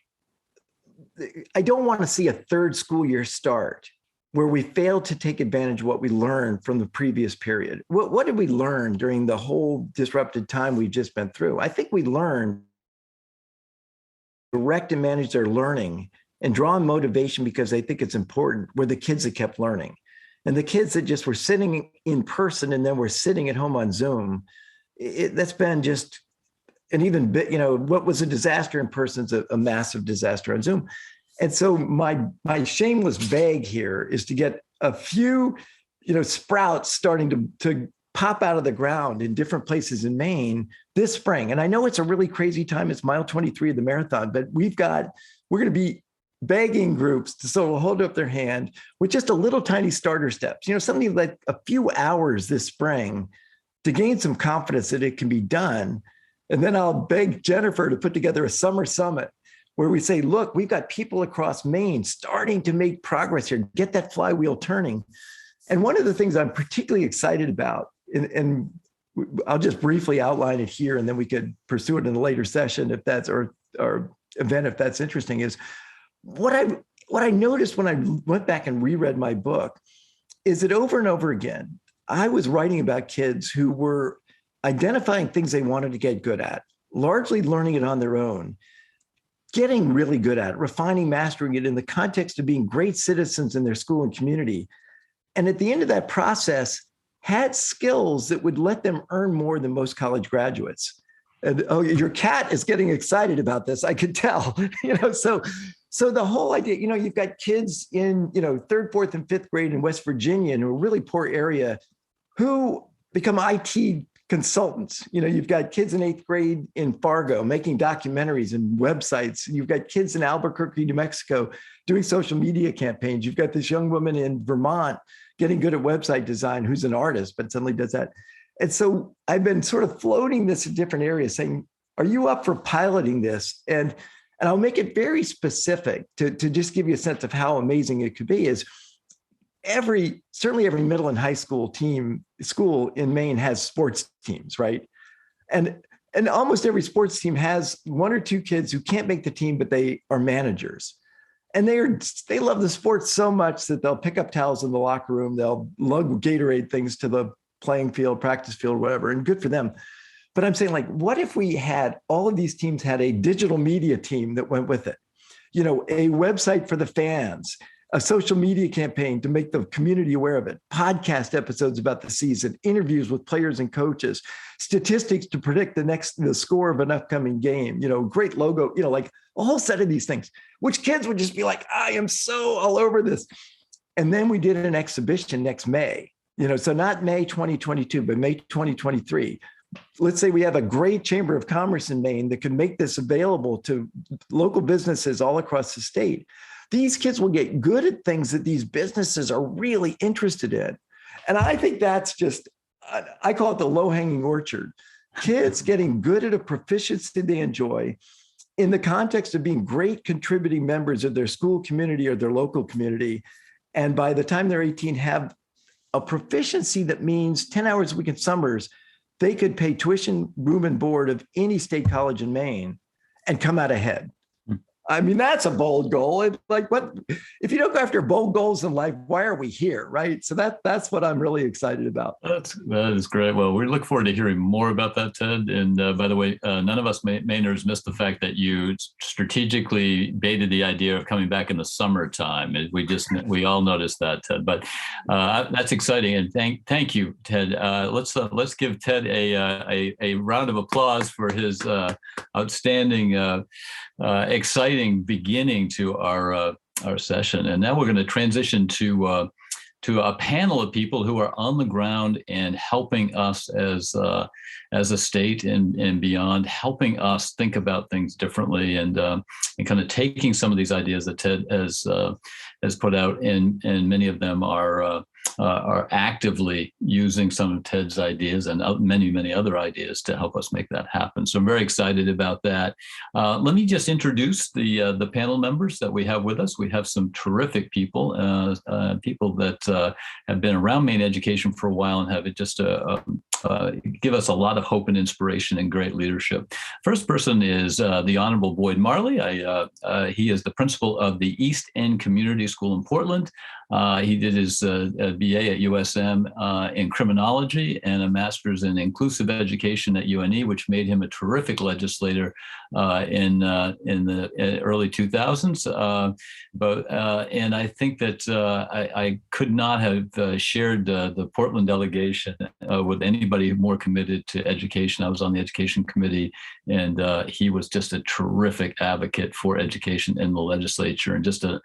I don't want to see a 3rd school year start where we failed to take advantage of what we learned from the previous period. What did we learn during the whole disrupted time we've just been through? I think we learned to direct and manage their learning and draw on motivation because they think it's important, were the kids that kept learning. And the kids that just were sitting in person and then were sitting at home on Zoom, that's been just an even bit, what was a disaster in person is a massive disaster on Zoom. And so my shameless bag here is to get a few, sprouts starting to pop out of the ground in different places in Maine this spring. And I know it's a really crazy time. It's mile 23 of the marathon, but we're going to be begging groups to sort of hold up their hand with just a little tiny starter steps, something like a few hours this spring to gain some confidence that it can be done. And then I'll beg Jennifer to put together a summer summit where we say, look, we've got people across Maine starting to make progress here, get that flywheel turning. And one of the things I'm particularly excited about, and I'll just briefly outline it here, and then we could pursue it in a later session if that's, or event if that's interesting, is what I noticed when I went back and reread my book is that over and over again, I was writing about kids who were identifying things they wanted to get good at, largely learning it on their own, getting really good at it, refining, mastering it in the context of being great citizens in their school and community. And at the end of that process, had skills that would let them earn more than most college graduates. And your cat is getting excited about this, I could tell. So the whole idea, you've got kids in, 3rd, 4th, and 5th grade in West Virginia in a really poor area who become IT consultants. You've got kids in 8th grade in Fargo making documentaries and websites. You've got kids in Albuquerque, New Mexico doing social media campaigns. You've got this young woman in Vermont getting good at website design who's an artist, but suddenly does that. And so I've been sort of floating this in different areas saying, are you up for piloting this? And I'll make it very specific to just give you a sense of how amazing it could be. Is certainly every middle and high school school in Maine has sports teams, right? And almost every sports team has 1 or 2 kids who can't make the team, but they are managers. And they love the sport so much that they'll pick up towels in the locker room, they'll lug Gatorade things to the playing field, practice field, whatever, and good for them. But I'm saying, like, what if we had all of these teams had a digital media team that went with it? A website for the fans, a social media campaign to make the community aware of it, podcast episodes about the season, interviews with players and coaches, statistics to predict the score of an upcoming game, great logo, like a whole set of these things, which kids would just be like, I am so all over this. And then we did an exhibition next May, so not May 2022, but May 2023. Let's say we have a great Chamber of Commerce in Maine that can make this available to local businesses all across the state. These kids will get good at things that these businesses are really interested in. And I think that's just, I call it the low-hanging orchard. Kids getting good at a proficiency they enjoy in the context of being great contributing members of their school community or their local community. And by the time they're 18, have a proficiency that means 10 hours a week in summers, they could pay tuition, room, and board of any state college in Maine and come out ahead. Hmm. I mean, that's a bold goal. And like, what if you don't go after bold goals in life? Why are we here, right? So that's what I'm really excited about. That is great. Well, we look forward to hearing more about that, Ted. And by the way, none of us Mainers missed the fact that you strategically baited the idea of coming back in the summertime. We all noticed that, Ted. But that's exciting, and thank you, Ted. Let's give Ted a round of applause for his outstanding, exciting beginning to our session. And now we're going to transition to a panel of people who are on the ground and helping us as a state and beyond, helping us think about things differently, and kind of taking some of these ideas that Ted has put out, and many of them are actively using some of Ted's ideas and many other ideas to help us make that happen. So I'm very excited about that. Let me just introduce the panel members that we have with us. We have some terrific people, people that have been around Maine education for a while and have just give us a lot of hope and inspiration and great leadership. First person is the Honorable Boyd Marley. He is the principal of the East End Community School in Portland. He did his BA at USM in criminology and a master's in inclusive education at UNE, which made him a terrific legislator in the early 2000s. And I think that I could not have shared the Portland delegation with anybody more committed to education. I was on the education committee, and he was just a terrific advocate for education in the legislature, and just a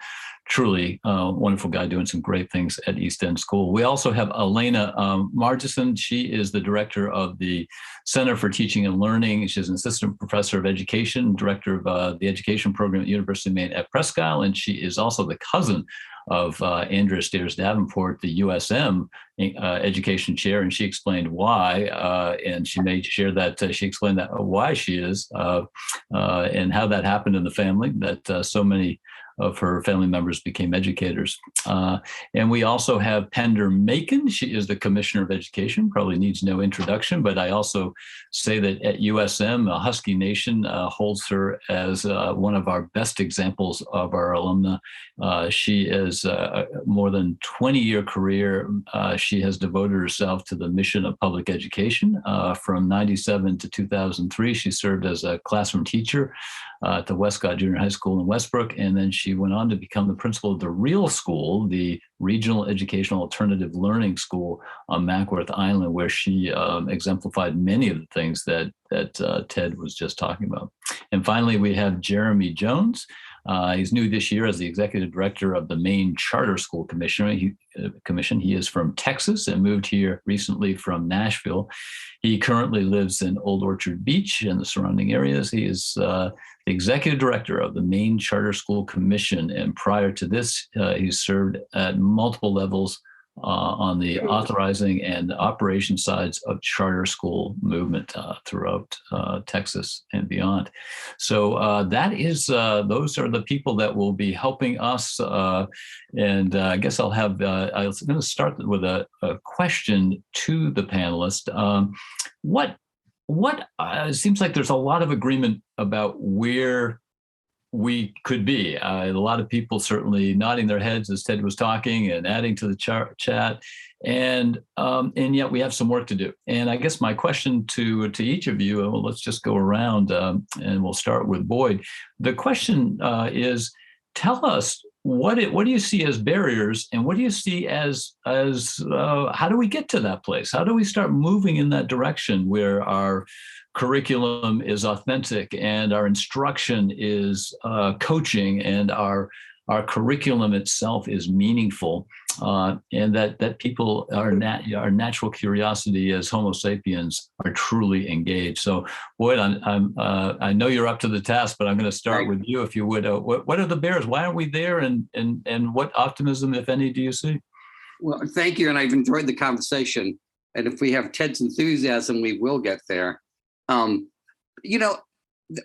truly wonderful guy doing some great things at East End School. We also have Elena Margison. She is the director of the Center for Teaching and Learning. She's an assistant professor of education, director of the education program at University of Maine at Presque Isle, and she is also the cousin of Andrea Stairs Davenport, the USM education chair, and she explained why, and she may share that she explained that why she is, and how that happened in the family, that so many of her family members became educators. And we also have Pender Macon. She is the Commissioner of Education, probably needs no introduction, but I also say that at USM, Husky Nation holds her as one of our best examples of our alumna. She is more than 20-year career. She has devoted herself to the mission of public education. From 97 to 2003, she served as a classroom teacher at the Westcott Junior High School in Westbrook, and then she went on to become the principal of the Real School, the Regional Educational Alternative Learning School on Mackworth Island, where she exemplified many of the things that Ted was just talking about. And finally, we have Jeremy Jones. He's new this year as the executive director of the Maine Charter School Commission. He is from Texas and moved here recently from Nashville. He currently lives in Old Orchard Beach and the surrounding areas. He is the executive director of the Maine Charter School Commission. And prior to this, he served at multiple levels on the authorizing and operation sides of charter school movement throughout Texas and beyond. So that is, those are the people that will be helping us. And I guess I was going to start with a question to the panelists. What it seems like there's a lot of agreement about where we could be. A lot of people certainly nodding their heads as Ted was talking and adding to the chat, and yet we have some work to do. And I guess my question to each of you, well, let's just go around, and we'll start with Boyd. The question is, tell us what do you see as barriers, and what do you see as how do we get to that place? How do we start moving in that direction where our curriculum is authentic and our instruction is coaching and our curriculum itself is meaningful, and that people our natural curiosity as Homo sapiens are truly engaged. So, Boyd, I know you're up to the task, but I'm going to start with you, if you would. What are the barriers? Why aren't we there? And what optimism, if any, do you see? Well, thank you, and I've enjoyed the conversation. And if we have Ted's enthusiasm, we will get there.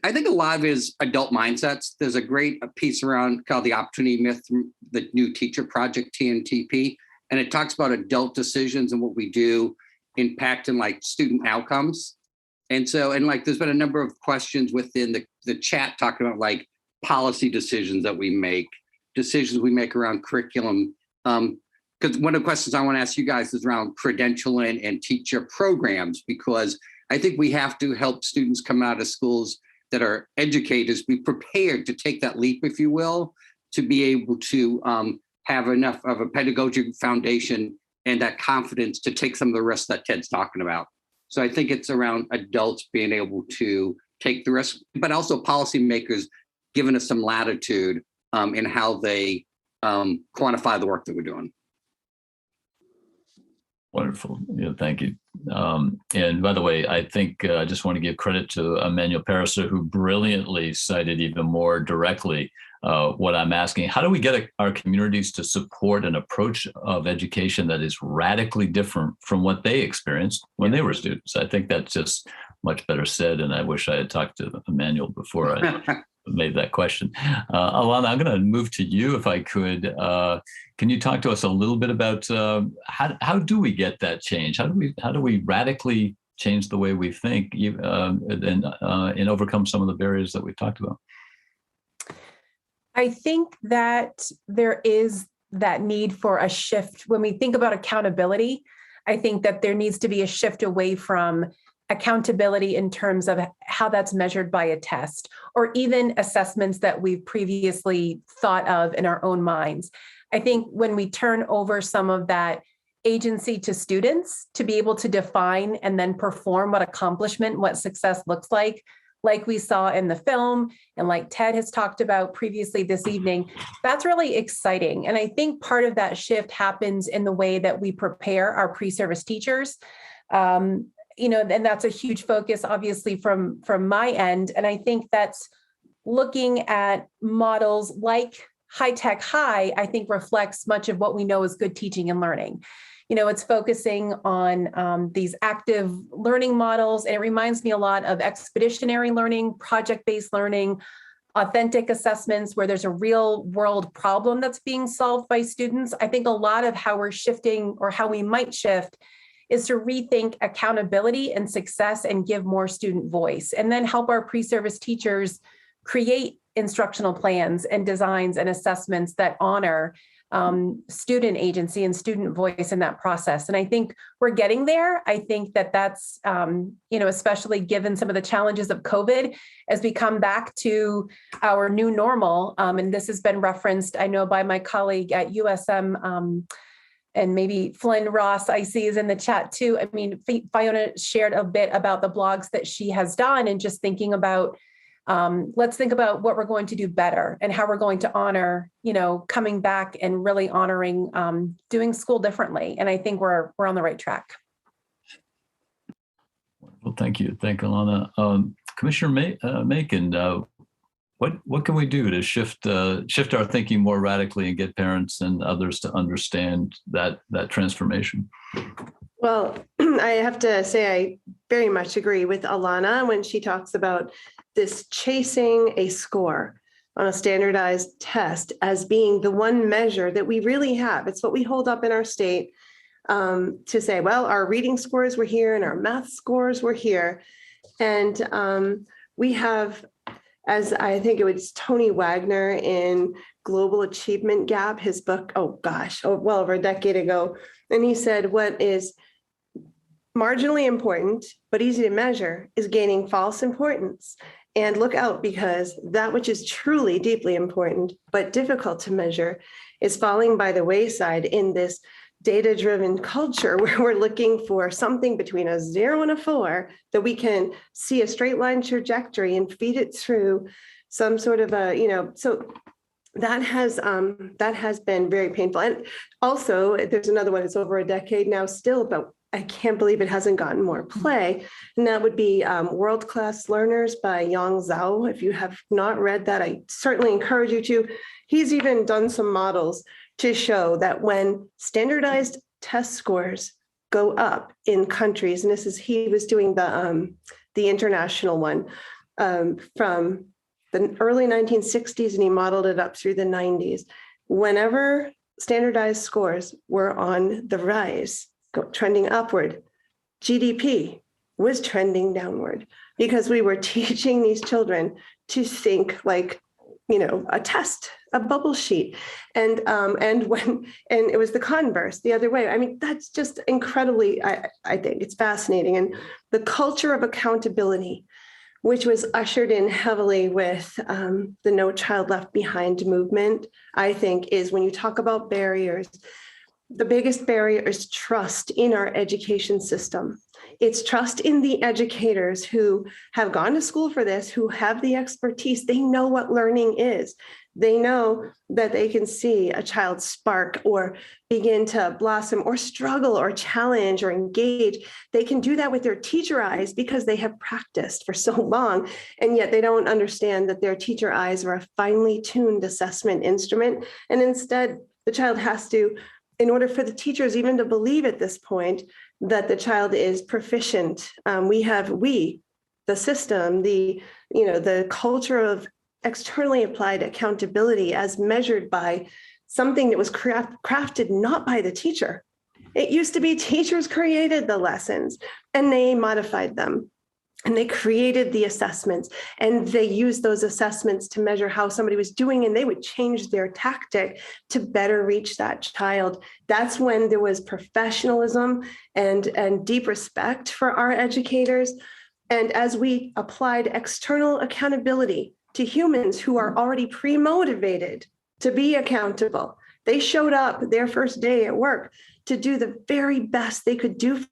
I think a lot of it is adult mindsets. There's a great piece around called The Opportunity Myth from the New Teacher Project, TNTP, and it talks about adult decisions and what we do impacting like student outcomes. And so, and like, there's been a number of questions within the chat talking about like policy decisions that we make, decisions we make around curriculum. Because one of the questions I want to ask you guys is around credentialing and teacher programs, because I think we have to help students come out of schools that are educators be prepared to take that leap, if you will, to be able to have enough of a pedagogic foundation and that confidence to take some of the risks that Ted's talking about. So I think it's around adults being able to take the risk, but also policymakers giving us some latitude in how they quantify the work that we're doing. Wonderful. Yeah, thank you. And by the way, I think I just want to give credit to Emmanuel Pariser, who brilliantly cited even more directly what I'm asking. How do we get our communities to support an approach of education that is radically different from what they experienced when they were students? I think that's just much better said. And I wish I had talked to Emmanuel before I made that question. Alana, I'm going to move to you if I could. Can you talk to us a little bit about how do we get that change? How do we radically change the way we think and overcome some of the barriers that we've talked about? I think that there is that need for a shift. When we think about accountability, I think that there needs to be a shift away from accountability in terms of how that's measured by a test or even assessments that we've previously thought of in our own minds. I think when we turn over some of that agency to students to be able to define and then perform what accomplishment, what success looks like we saw in the film, and like Ted has talked about previously this evening, that's really exciting. And I think part of that shift happens in the way that we prepare our pre-service teachers. And that's a huge focus, obviously, from my end. And I think that's looking at models like High Tech High, I think reflects much of what we know as good teaching and learning. It's focusing on these active learning models. And it reminds me a lot of expeditionary learning, project-based learning, authentic assessments where there's a real world problem that's being solved by students. I think a lot of how we're shifting or how we might shift is to rethink accountability and success and give more student voice, and then help our pre-service teachers create instructional plans and designs and assessments that honor student agency and student voice in that process. And I think we're getting there. I think that that's, especially given some of the challenges of COVID, as we come back to our new normal, and this has been referenced, I know, by my colleague at USM, and maybe Flynn Ross, I see, is in the chat too. I mean, Fiona shared a bit about the blogs that she has done and just thinking about, let's think about what we're going to do better and how we're going to honor, coming back and really honoring doing school differently. And I think we're on the right track. Well, thank you. Thank you, Alana. Commissioner Macon, what can we do to shift our thinking more radically and get parents and others to understand that transformation? Well, I have to say I very much agree with Alana when she talks about this chasing a score on a standardized test as being the one measure that we really have. It's what we hold up in our state to say, well, our reading scores were here and our math scores were here. And we have, as I think it was Tony Wagner in Global Achievement Gap, his book, well over a decade ago. And he said, what is marginally important, but easy to measure is gaining false importance. And look out, because that which is truly deeply important, but difficult to measure, is falling by the wayside in this data-driven culture where we're looking for something between a 0 and a 4 that we can see a straight line trajectory and feed it through some sort of so that has been very painful. And also there's another one that's over a decade now still, but I can't believe it hasn't gotten more play. And that would be World-Class Learners by Yang Zhao. If you have not read that, I certainly encourage you to. He's even done some models to show that when standardized test scores go up in countries, and he was doing the international one from the early 1960s, and he modeled it up through the 90s. Whenever standardized scores were on the rise, trending upward, GDP was trending downward because we were teaching these children to think like, a test, a bubble sheet. And it was the converse the other way. I mean, that's just incredibly, I think it's fascinating. And the culture of accountability, which was ushered in heavily with the No Child Left Behind movement, I think is, when you talk about barriers, the biggest barrier is trust in our education system. It's trust in the educators who have gone to school for this, who have the expertise. They know what learning is. They know that they can see a child spark or begin to blossom or struggle or challenge or engage. They can do that with their teacher eyes because they have practiced for so long. And yet they don't understand that their teacher eyes are a finely tuned assessment instrument. And instead, the child has to, in order for the teachers even to believe at this point that the child is proficient, the system, the culture of externally applied accountability as measured by something that was crafted not by the teacher. It used to be teachers created the lessons and they modified them. And they created the assessments and they used those assessments to measure how somebody was doing, and they would change their tactic to better reach that child. That's when there was professionalism and deep respect for our educators. And as we applied external accountability to humans who are already pre-motivated to be accountable, they showed up their first day at work to do the very best they could do.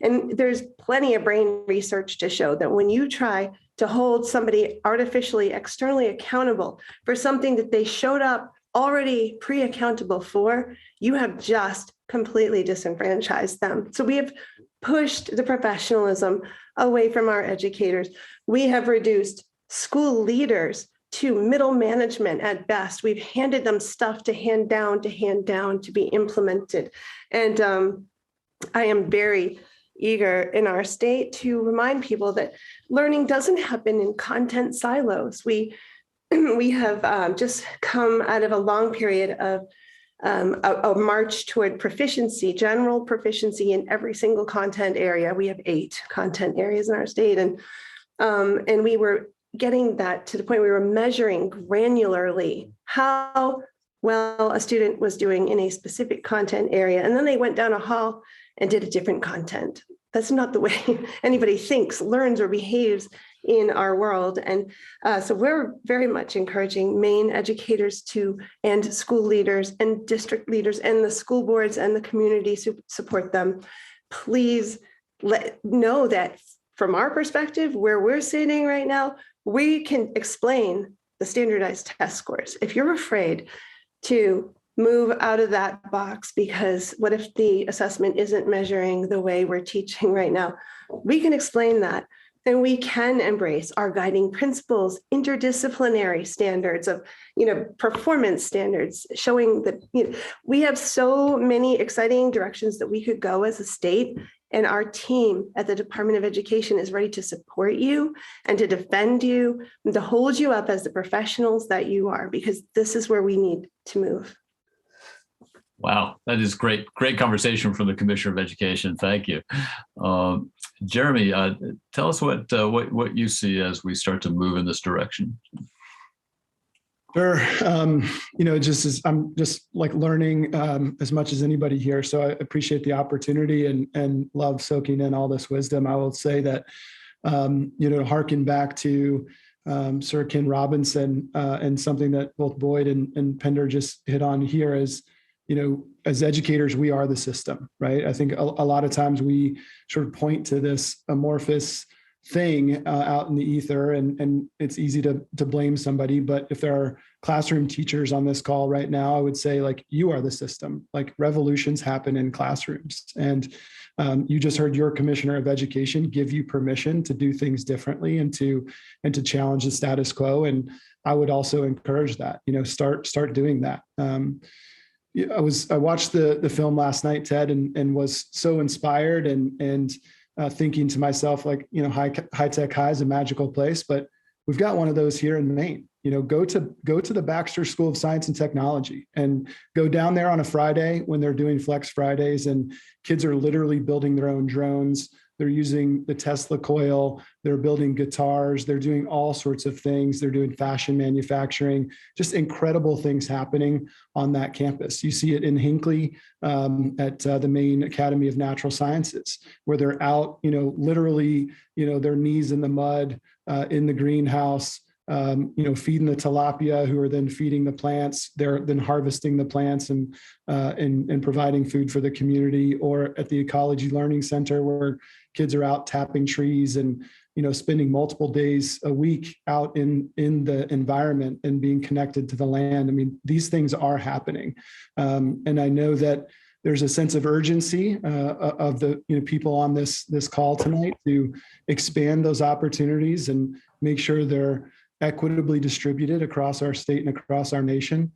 And there's plenty of brain research to show that when you try to hold somebody artificially, externally accountable for something that they showed up already pre-accountable for, you have just completely disenfranchised them. So we have pushed the professionalism away from our educators. We have reduced school leaders to middle management at best. We've handed them stuff to hand down to be implemented. And I am very eager in our state to remind people that learning doesn't happen in content silos. We have just come out of a long period of a march toward proficiency, general proficiency in every single content area. We have 8 content areas in our state, and we were getting that to the point we were measuring granularly how well a student was doing in a specific content area, and then they went down a hall and did a different content. That's not the way anybody thinks, learns, or behaves in our world. And so we're very much encouraging Maine educators and school leaders and district leaders and the school boards and the community support them. Please know that from our perspective, where we're sitting right now, we can explain the standardized test scores. If you're afraid to move out of that box, because what if the assessment isn't measuring the way we're teaching right now? We can explain that. And we can embrace our guiding principles, interdisciplinary standards of, performance standards, showing that we have so many exciting directions that we could go as a state. And our team at the Department of Education is ready to support you and to defend you and to hold you up as the professionals that you are, because this is where we need to move. Wow, that is great. Great conversation from the Commissioner of Education. Thank you. Jeremy, tell us what you see as we start to move in this direction. Sure. I'm just like learning as much as anybody here. So I appreciate the opportunity and love soaking in all this wisdom. I will say that, to harken back to Sir Ken Robinson and something that both Boyd and Pender just hit on here is, as educators, we are the system, right? I think a lot of times we sort of point to this amorphous thing out in the ether, and it's easy to blame somebody. But if there are classroom teachers on this call right now, I would say, like, you are the system. Like, revolutions happen in classrooms, and you just heard your Commissioner of Education give you permission to do things differently and to challenge the status quo. And I would also encourage that. Start doing that. I watched the film last night, Ted, and was so inspired and thinking to myself, like, High Tech High is a magical place, but we've got one of those here in Maine. Go to the Baxter School of Science and Technology and go down there on a Friday when they're doing Flex Fridays, and kids are literally building their own drones, they're using the Tesla coil, they're building guitars, they're doing all sorts of things. They're doing fashion manufacturing, just incredible things happening on that campus. You see it in Hinckley at the Maine Academy of Natural Sciences, where they're out, literally, their knees in the mud in the greenhouse, feeding the tilapia, who are then feeding the plants. They're then harvesting the plants and providing food for the community. Or at the Ecology Learning Center, where kids are out tapping trees and spending multiple days a week out in the environment and being connected to the land. I mean, these things are happening, and I know that there's a sense of urgency of the people on this call tonight to expand those opportunities and make sure they're equitably distributed across our state and across our nation.